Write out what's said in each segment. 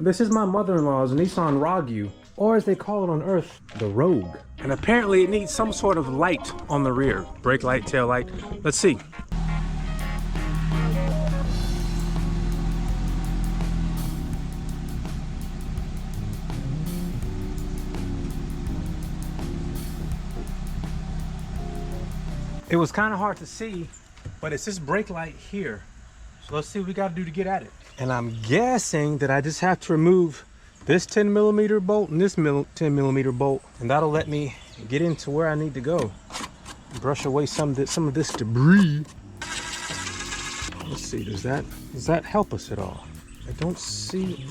This is my mother-in-law's Nissan Rogue, or as they call it on Earth, the Rogue. And apparently it needs some sort of light on the rear. Brake light, tail light. Let's see. It was kind of hard to see, but it's this brake light here. So let's see what we got to do to get at it. And I'm guessing that I just have to remove this 10mm bolt and this 10mm bolt, and that'll let me get into where I need to go. Brush away some of this debris. Let's see, does that help us at all? I don't see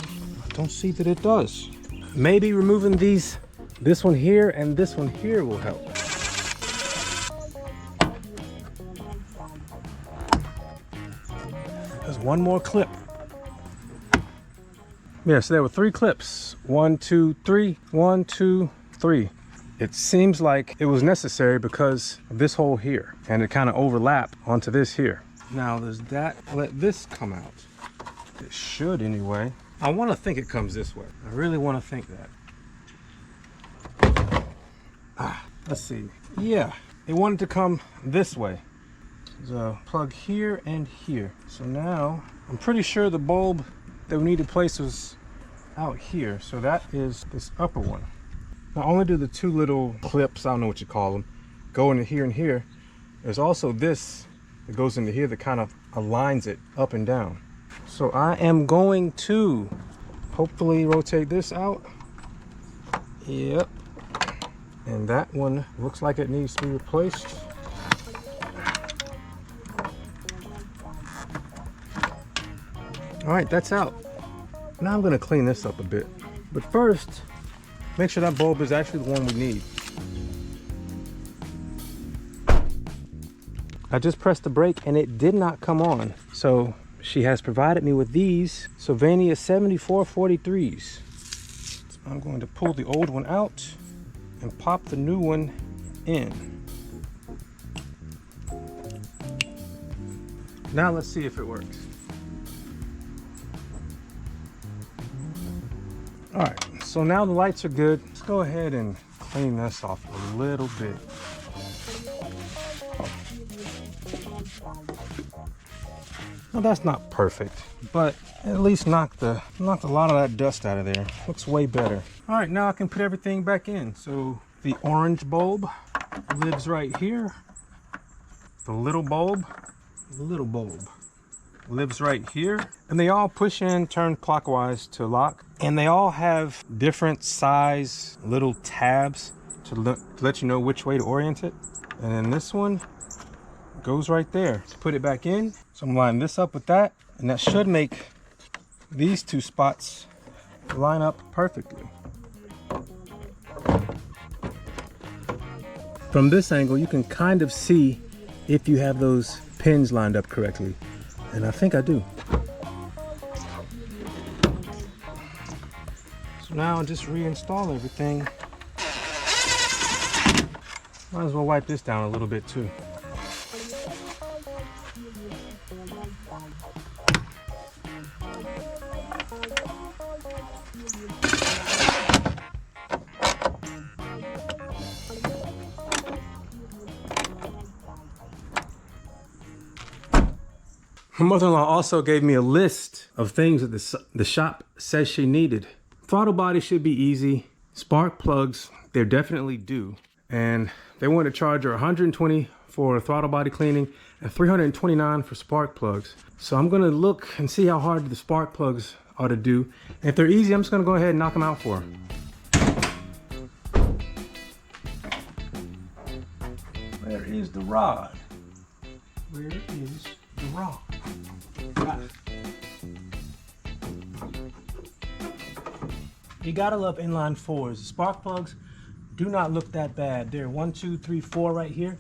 that it does. Maybe removing this one here and this one here will help. There's one more clip. Yeah, so there were 3 clips. 1, 2, 3. 1, 2, 3. It seems like it was necessary because of this hole here, and it kind of overlapped onto this here. Now does that let this come out? It should anyway. I want to think it comes this way. I really want to think that. Let's see. Yeah, it wanted to come this way. There's a plug here and here. So now I'm pretty sure the bulb that we need to place was out here. So that is this upper one. Not only do the 2 little clips, I don't know what you call them, go into here and here, there's also this that goes into here that kind of aligns it up and down. So I am going to hopefully rotate this out. Yep. And that one looks like it needs to be replaced. All right, that's out. Now I'm gonna clean this up a bit. But first, make sure that bulb is actually the one we need. I just pressed the brake and it did not come on. So she has provided me with these Sylvania 7443s. So I'm going to pull the old one out and pop the new one in. Now let's see if it works. All right, so now the lights are good. Let's go ahead and clean this off a little bit. Well, that's not perfect, but at least knocked a lot of that dust out of there. Looks way better. All right, now I can put everything back in. So the orange bulb lives right here. The little bulb lives right here, and they all push in, turn clockwise to lock, and they all have different size little tabs to let you know which way to orient it. And then this one goes right there to put it back in. So I'm lining this up with that, and that should make these 2 spots line up perfectly. From this angle, you can kind of see if you have those pins lined up correctly. And I think I do. So now I'll just reinstall everything. Might as well wipe this down a little bit too. My mother-in-law also gave me a list of things that the shop says she needed. Throttle body should be easy. Spark plugs, they're definitely due. And they want to charge her $120 for throttle body cleaning and $329 for spark plugs. So I'm gonna look and see how hard the spark plugs are to do. And if they're easy, I'm just gonna go ahead and knock them out for her. Where is the rod? Where is the rod? You gotta love inline 4s. The spark plugs do not look that bad. They're 1, 2, 3, 4 right here.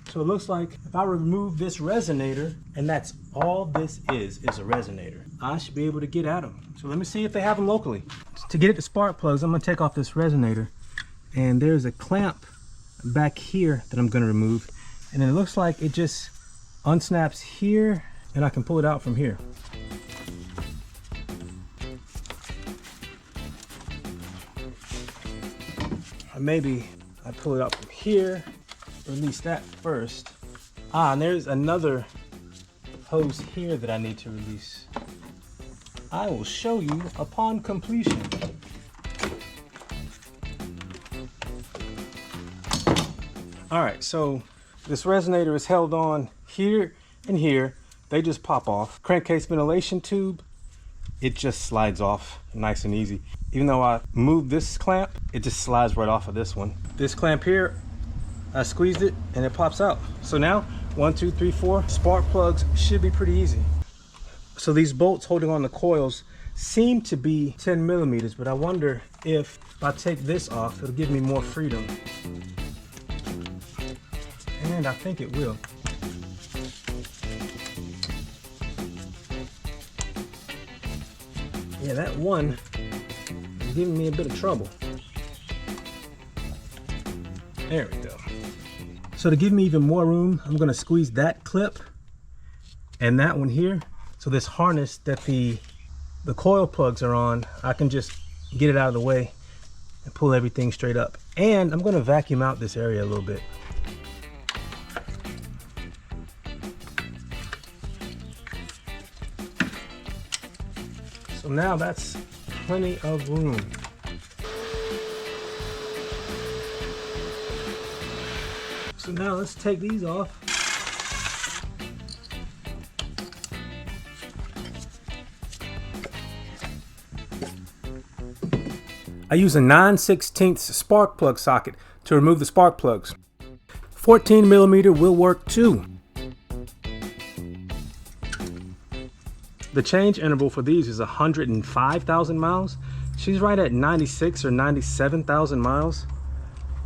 So it looks like if I remove this resonator, and that's all this is a resonator, I should be able to get at them. So let me see if they have them locally. To get it to spark plugs, I'm gonna take off this resonator, and there's a clamp back here that I'm gonna remove, and then it looks like it just unsnaps here, and I can pull it out from here. maybe I pull it out from here, release that first. And there's another hose here that I need to release. I will show you upon completion. All right, so this resonator is held on here and here. They just pop off. Crankcase ventilation tube, it just slides off nice and easy. Even though I moved this clamp, it just slides right off of this one. This clamp here, I squeezed it and it pops out. So now 1, 2, 3, 4 spark plugs should be pretty easy. So these bolts holding on the coils seem to be 10 millimeters, but I wonder if I take this off, it'll give me more freedom. And I think it will. Yeah, that one is giving me a bit of trouble. There we go. So to give me even more room, I'm gonna squeeze that clip and that one here. So this harness that the coil plugs are on, I can just get it out of the way and pull everything straight up. And I'm gonna vacuum out this area a little bit. So now that's plenty of room. So now let's take these off. I use a 9/16 spark plug socket to remove the spark plugs. 14 millimeter will work too. The change interval for these is 105,000 miles. She's right at 96 or 97,000 miles.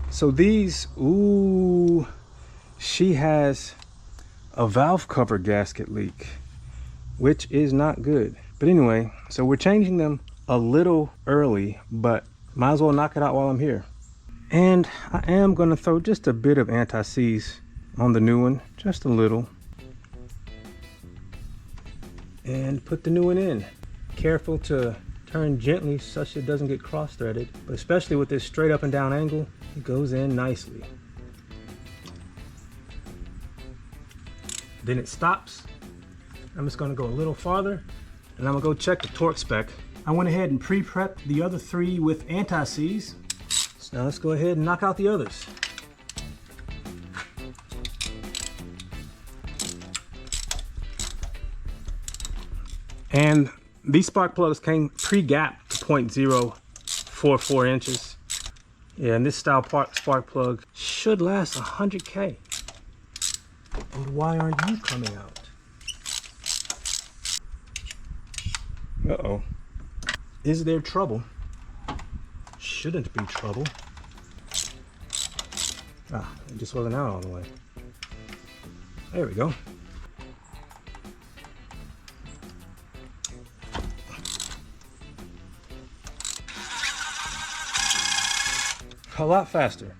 So these, ooh, she has a valve cover gasket leak, which is not good. But anyway, so we're changing them a little early, but might as well knock it out while I'm here. And I am gonna throw just a bit of anti-seize on the new one, just a little. And put the new one in. Careful to turn gently such it doesn't get cross-threaded, but especially with this straight up and down angle, it goes in nicely. Then it stops. I'm just gonna go a little farther and I'm gonna go check the torque spec. I went ahead and pre-prepped the other 3 with anti-seize. So now let's go ahead and knock out the others. And these spark plugs came pre-gapped to 0.044 inches. Yeah, and this style spark plug should last 100K. And why aren't you coming out? Uh-oh. Is there trouble? Shouldn't be trouble. Ah, it just wasn't out all the way. There we go. A lot faster.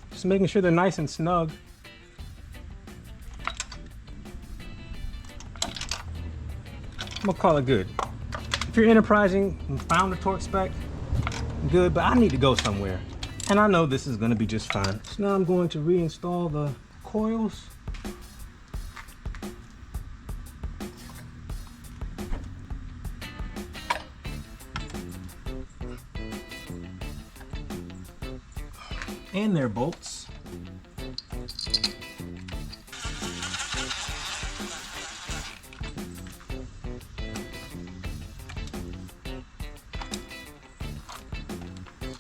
Just making sure they're nice and snug. I'm gonna call it good. If you're enterprising and found the torque spec, good, but I need to go somewhere. And I know this is gonna be just fine. So now I'm going to reinstall the coils. And their bolts.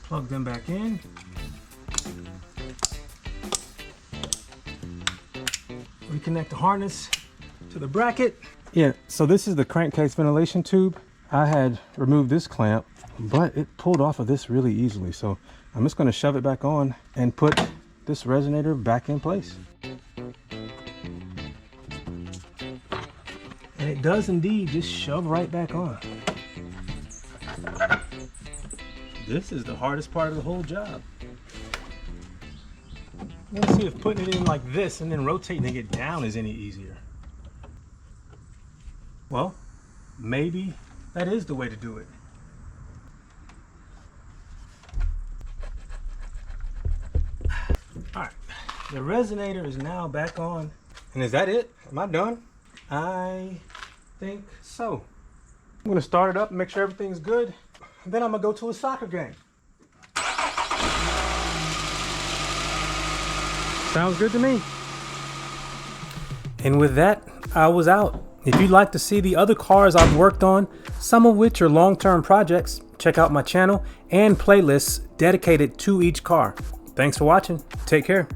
Plug them back in. Reconnect the harness to the bracket. Yeah, so this is the crankcase ventilation tube. I had removed this clamp, but it pulled off of this really easily. So I'm just gonna shove it back on and put this resonator back in place. And it does indeed just shove right back on. This is the hardest part of the whole job. Let's see if putting it in like this and then rotating it down is any easier. Well, maybe that is the way to do it. All right, the resonator is now back on. And is that it? Am I done? I think so. I'm gonna start it up and make sure everything's good. And then I'm gonna go to a soccer game. Sounds good to me. And with that, I was out. If you'd like to see the other cars I've worked on, some of which are long-term projects, check out my channel and playlists dedicated to each car. Thanks for watching. Take care.